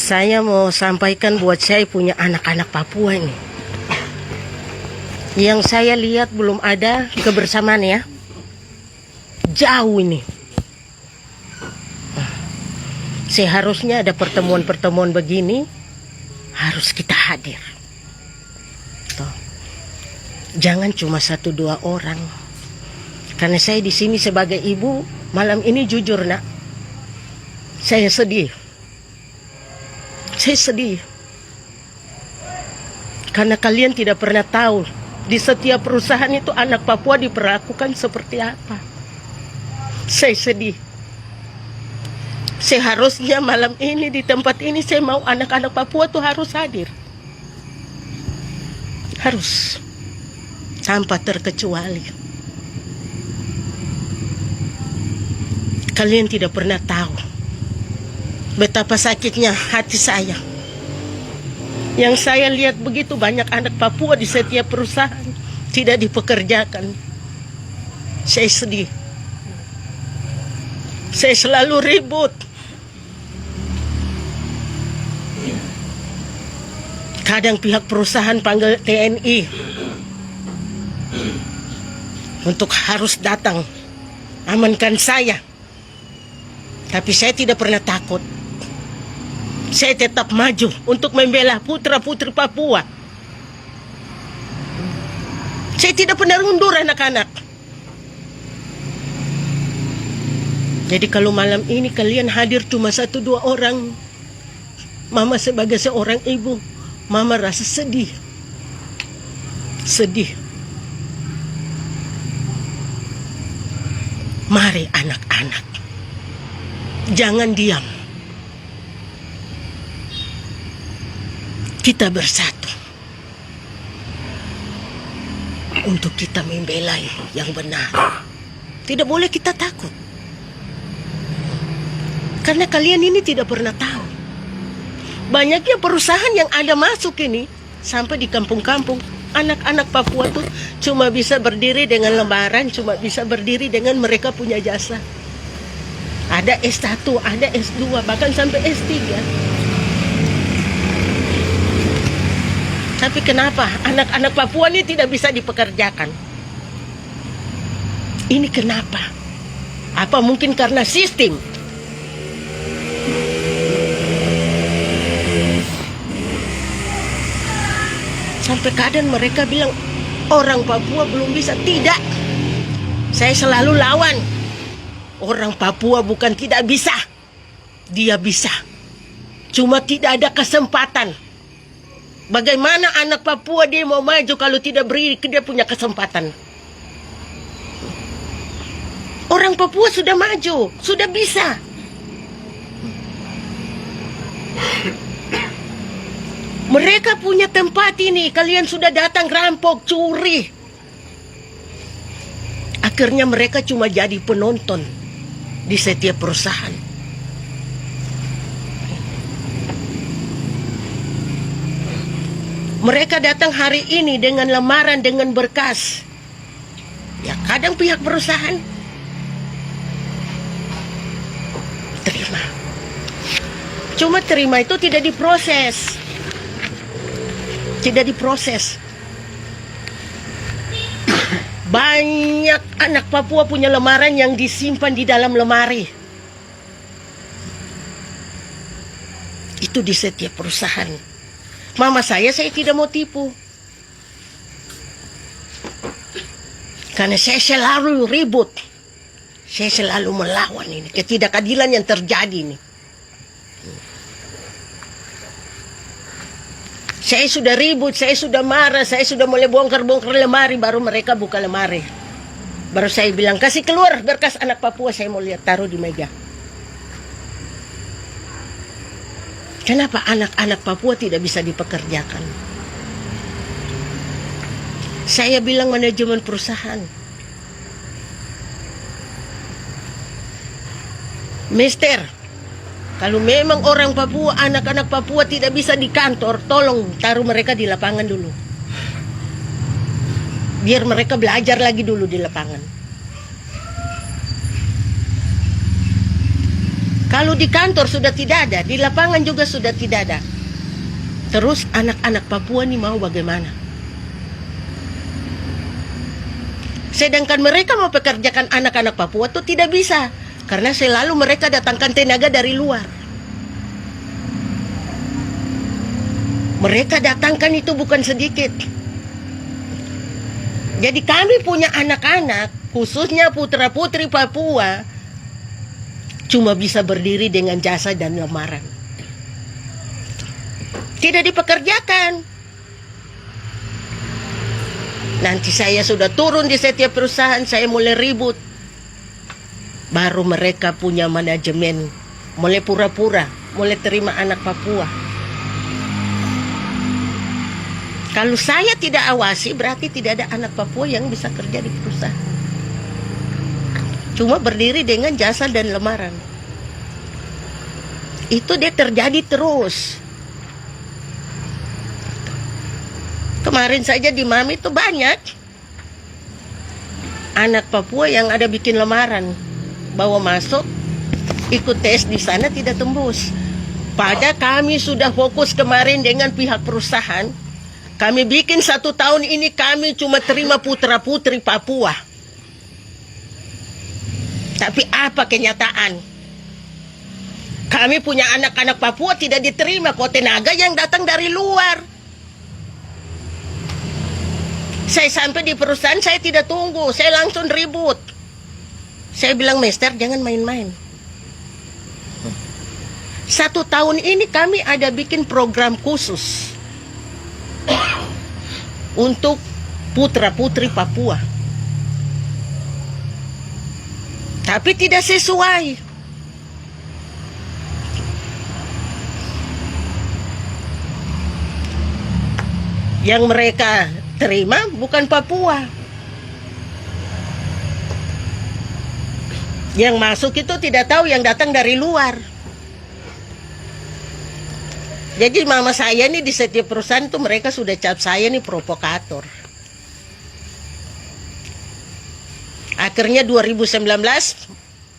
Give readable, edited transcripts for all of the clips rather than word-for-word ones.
Saya mau sampaikan buat saya punya anak-anak Papua ini. Yang saya lihat belum ada kebersamaan ya. Jauh ini. Seharusnya ada pertemuan-pertemuan begini, harus kita hadir. Tuh. Jangan cuma 1-2 orang. Karena saya di sini sebagai ibu, malam ini jujur nak, saya sedih. Saya sedih. Karena kalian tidak pernah tahu di setiap perusahaan itu anak Papua diperlakukan seperti apa. Saya sedih. Seharusnya malam ini di tempat ini saya mau anak-anak Papua tuh harus hadir. Harus. Tanpa terkecuali. Kalian tidak pernah tahu betapa sakitnya hati saya. Yang saya lihat begitu banyak anak Papua di setiap perusahaan tidak dipekerjakan. Saya sedih. Saya selalu ribut. Kadang pihak perusahaan panggil TNI untuk harus datang amankan saya. Tapi saya tidak pernah takut. Saya tetap maju untuk membela putra-putri Papua. Saya tidak pernah mundur anak-anak. Jadi kalau malam ini kalian hadir cuma 1-2 orang, Mama sebagai seorang ibu, Mama rasa sedih. Sedih. Mari anak-anak, jangan diam. Kita bersatu untuk kita membela yang benar. Tidak boleh kita takut. Karena kalian ini tidak pernah tahu. Banyaknya perusahaan yang ada masuk ini sampai di kampung-kampung. Anak-anak Papua tuh cuma bisa berdiri dengan lembaran, cuma bisa berdiri dengan mereka punya jasa. Ada S1, ada S2, bahkan sampai S3. Tapi kenapa anak-anak Papua ini tidak bisa dipekerjakan? Ini kenapa? Apa mungkin karena sistem? Sampai kadang mereka bilang orang Papua belum bisa. Tidak. Saya selalu lawan. Orang Papua bukan tidak bisa. Dia bisa. Cuma tidak ada kesempatan. Bagaimana anak Papua dia mau maju kalau tidak beri dia punya kesempatan? Orang Papua sudah maju, sudah bisa. Mereka punya tempat ini, kalian sudah datang rampok, curi. Akhirnya mereka cuma jadi penonton di setiap perusahaan. Mereka datang hari ini dengan lamaran, dengan berkas. Ya kadang pihak perusahaan terima. Cuma terima itu tidak diproses. Tidak diproses. Banyak anak Papua punya lamaran yang disimpan di dalam lemari. Itu di setiap perusahaan. Mama saya tidak mau tipu. Karena saya selalu ribut. Saya selalu melawan ini. Ketidakadilan yang terjadi ini. Saya sudah ribut, saya sudah marah, saya sudah mulai bongkar-bongkar lemari, baru mereka buka lemari. Baru saya bilang, kasih keluar berkas anak Papua, saya mau lihat, taruh di meja. Kenapa anak-anak Papua tidak bisa dipekerjakan? Saya bilang manajemen perusahaan. Mister, kalau memang orang Papua, anak-anak Papua tidak bisa di kantor, tolong taruh mereka di lapangan dulu. Biar mereka belajar lagi dulu di lapangan. Kalau di kantor sudah tidak ada, di lapangan juga sudah tidak ada. Terus anak-anak Papua ini mau bagaimana? Sedangkan mereka mau pekerjakan anak-anak Papua itu tidak bisa. Karena selalu mereka datangkan tenaga dari luar. Mereka datangkan itu bukan sedikit. Jadi kami punya anak-anak, khususnya putra-putri Papua, cuma bisa berdiri dengan jasa dan lamaran. Tidak dipekerjakan. Nanti saya sudah turun di setiap perusahaan, saya mulai ribut. Baru mereka punya manajemen, mulai pura-pura, mulai terima anak Papua. Kalau saya tidak awasi, berarti tidak ada anak Papua yang bisa kerja di perusahaan. Cuma berdiri dengan jasa dan lamaran. Itu dia terjadi terus. Kemarin saja di Mami itu banyak anak Papua yang ada bikin lamaran, bawa masuk, ikut tes di sana tidak tembus. Pada kami sudah fokus kemarin dengan pihak perusahaan, kami bikin 1 tahun ini kami cuma terima putra-putri Papua. Tapi apa kenyataan? Kami punya anak-anak Papua tidak diterima, kok tenaga yang datang dari luar. Saya sampai di perusahaan, saya tidak tunggu, saya langsung ribut. Saya bilang, Mister, jangan main-main. 1 tahun ini kami ada bikin program khusus untuk putra-putri Papua. Tapi tidak sesuai. Yang mereka terima bukan Papua. Yang masuk itu tidak tahu, yang datang dari luar. Jadi mama saya nih di setiap perusahaan itu mereka sudah cap saya nih provokator. Akhirnya 2019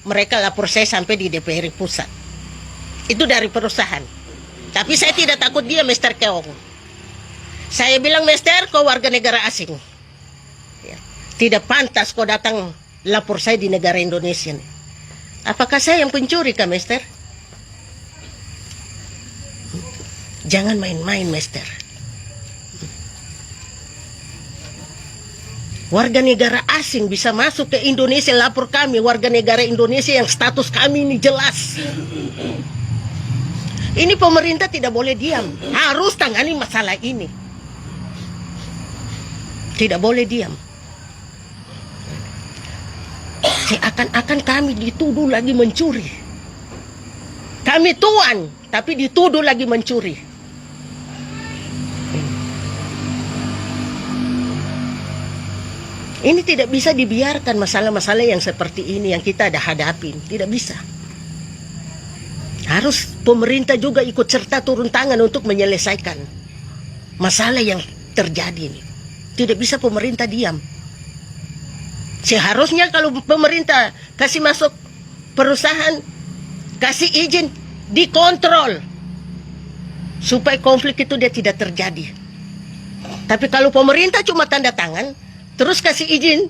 mereka lapor saya sampai di DPR pusat. Itu dari perusahaan. Tapi saya tidak takut dia, Mister Keong. Saya bilang, Mister, kau warga negara asing. Ya. Tidak pantas kau datang lapor saya di negara Indonesia. Apakah saya yang pencuri, kah, Mister? Jangan main-main, Mister. Warga negara asing bisa masuk ke Indonesia, lapor kami, warga negara Indonesia yang status kami ini jelas. Ini pemerintah tidak boleh diam. Harus tangani masalah ini. Tidak boleh diam. Seakan-akan kami dituduh lagi mencuri. Kami tuan, tapi dituduh lagi mencuri. Ini tidak bisa dibiarkan masalah-masalah yang seperti ini yang kita ada hadapin. Tidak bisa. Harus pemerintah juga ikut serta turun tangan untuk menyelesaikan masalah yang terjadi ini. Tidak bisa pemerintah diam. Seharusnya kalau pemerintah kasih masuk perusahaan, kasih izin, dikontrol. Supaya konflik itu dia tidak terjadi. Tapi kalau pemerintah cuma tanda tangan, terus kasih izin,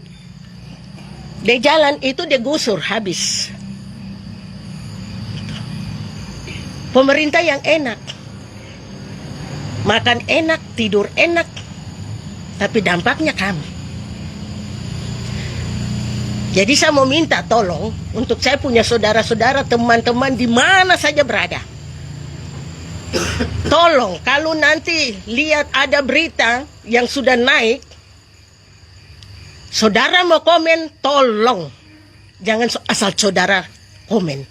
dia jalan, itu dia gusur, habis. Pemerintah yang enak. Makan enak, tidur enak. Tapi dampaknya kami. Jadi saya mau minta tolong untuk saya punya saudara-saudara, teman-teman di mana saja berada. Tolong kalau nanti lihat ada berita yang sudah naik, saudara mau komen, tolong jangan asal saudara komen.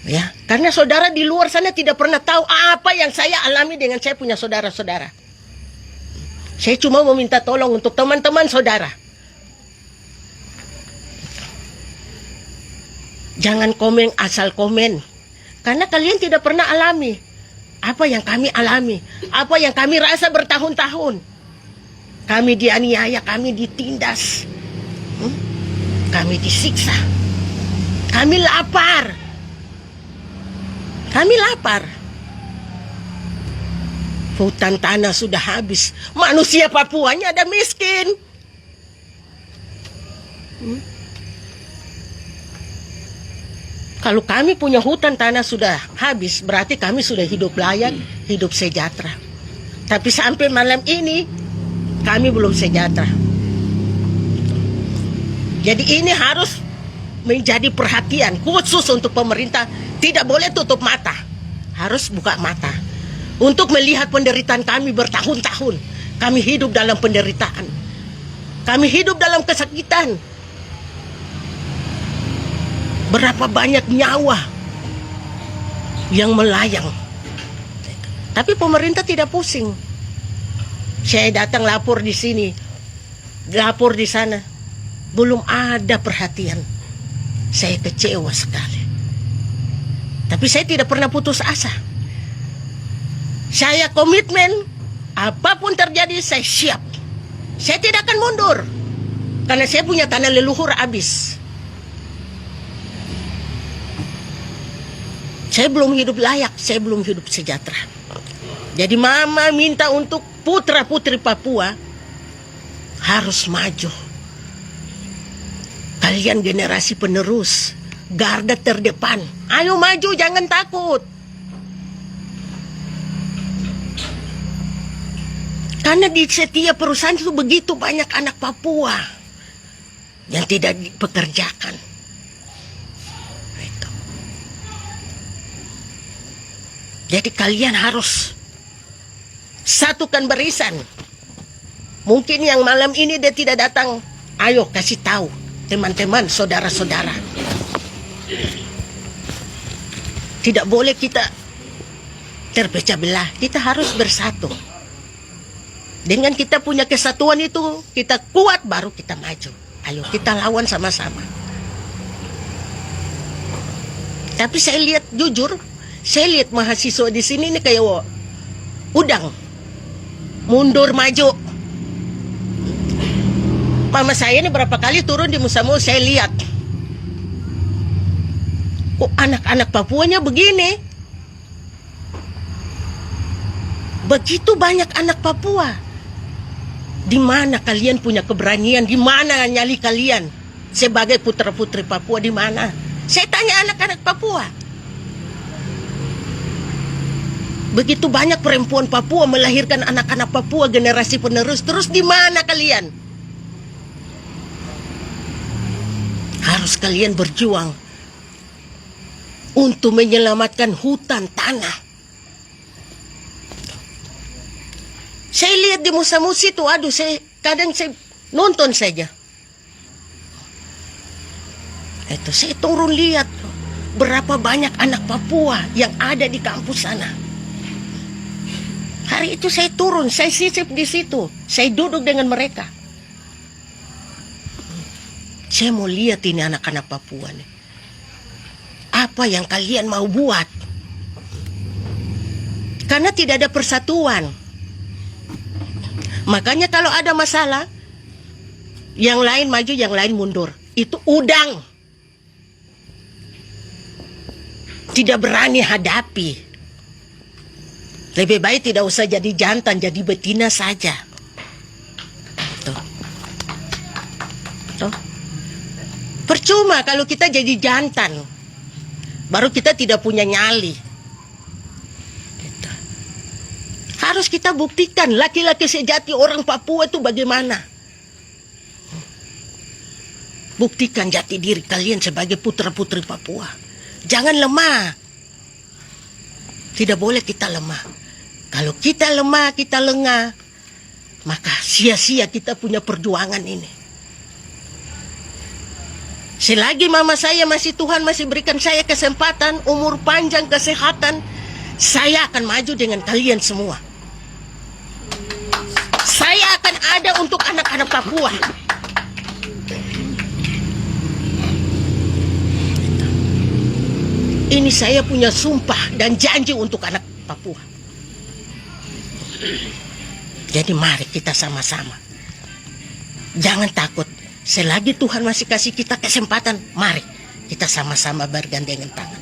Ya, karena saudara di luar sana tidak pernah tahu apa yang saya alami dengan saya punya saudara-saudara. Saya cuma mau minta tolong untuk teman-teman saudara. Jangan komen asal komen. Karena kalian tidak pernah alami apa yang kami alami. Apa yang kami rasa bertahun-tahun. Kami dianiaya, kami ditindas. Kami disiksa. Kami lapar. Kami lapar. Hutan tanah sudah habis. Manusia Papuanya ada miskin. Kalau kami punya hutan tanah sudah habis, berarti kami sudah hidup layak, hidup sejahtera. Tapi sampai malam ini, kami belum sejahtera. Jadi ini harus menjadi perhatian khusus untuk pemerintah. Tidak boleh tutup mata. Harus buka mata. Untuk melihat penderitaan kami bertahun-tahun. Kami hidup dalam penderitaan. Kami hidup dalam kesakitan. Berapa banyak nyawa yang melayang. Tapi pemerintah tidak pusing. Saya datang lapor di sini, lapor di sana. Belum ada perhatian. Saya kecewa sekali. Tapi saya tidak pernah putus asa. Saya komitmen, apapun terjadi saya siap. Saya tidak akan mundur. Karena saya punya tanah leluhur habis. Saya belum hidup layak, saya belum hidup sejahtera. Jadi mama minta untuk putra-putri Papua harus maju. Kalian generasi penerus, garda terdepan. Ayo maju, jangan takut. Karena di setiap perusahaan itu begitu banyak anak Papua yang tidak dipekerjakan. Itu. Jadi kalian harus satukan barisan. Mungkin yang malam ini dia tidak datang, ayo kasih tahu teman-teman, saudara-saudara. Tidak boleh kita terpecah belah. Kita harus bersatu. Dengan kita punya kesatuan itu, kita kuat baru kita maju. Ayo kita lawan sama-sama. Tapi saya lihat jujur, saya lihat mahasiswa di sini ini kayak udang. Mundur maju. Mama saya ini berapa kali turun di Musamu, saya lihat. Kok anak-anak Papuanya begini? Begitu banyak anak Papua. Di mana kalian punya keberanian? Di mana nyali kalian sebagai putra-putri Papua? Di mana? Saya tanya anak-anak Papua. Begitu banyak perempuan Papua melahirkan anak-anak Papua generasi penerus. Terus di mana kalian? Harus kalian berjuang untuk menyelamatkan hutan tanah. Saya lihat di Musa-Musi itu, aduh, kadang saya nonton saja. Itu saya turun lihat berapa banyak anak Papua yang ada di kampus sana. Hari itu saya turun, saya sisip di situ, saya duduk dengan mereka. Saya mau lihat ini anak-anak Papua nih. Apa yang kalian mau buat? Karena tidak ada persatuan. Makanya kalau ada masalah, yang lain maju, yang lain mundur. Itu udang. Tidak berani hadapi. Lebih baik tidak usah jadi jantan, jadi betina saja. Tuh. Tuh. Percuma kalau kita jadi jantan. Baru kita tidak punya nyali. Harus kita buktikan laki-laki sejati orang Papua itu bagaimana. Buktikan jati diri kalian sebagai putra-putri Papua. Jangan lemah. Tidak boleh kita lemah. Kalau kita lemah, kita lengah, maka sia-sia kita punya perjuangan ini. Selagi mama saya masih, Tuhan masih berikan saya kesempatan, umur panjang, kesehatan, saya akan maju dengan kalian semua. Saya akan ada untuk anak-anak Papua. Ini saya punya sumpah dan janji untuk anak Papua. Jadi mari kita sama-sama. Jangan takut. Selagi Tuhan masih kasih kita kesempatan, mari kita sama-sama bergandengan tangan.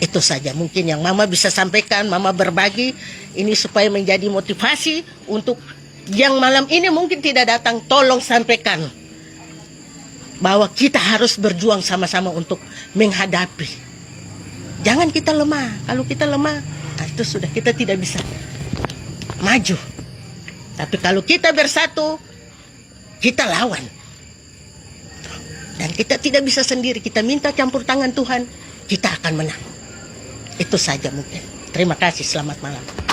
Itu saja mungkin yang Mama bisa sampaikan, Mama berbagi ini supaya menjadi motivasi untuk yang malam ini mungkin tidak datang, tolong sampaikan bahwa kita harus berjuang sama-sama untuk menghadapi. Jangan kita lemah. Kalau kita lemah, nah itu sudah kita tidak bisa maju. Tapi kalau kita bersatu, kita lawan. Dan kita tidak bisa sendiri, kita minta campur tangan Tuhan, kita akan menang. Itu saja mungkin. Terima kasih, selamat malam.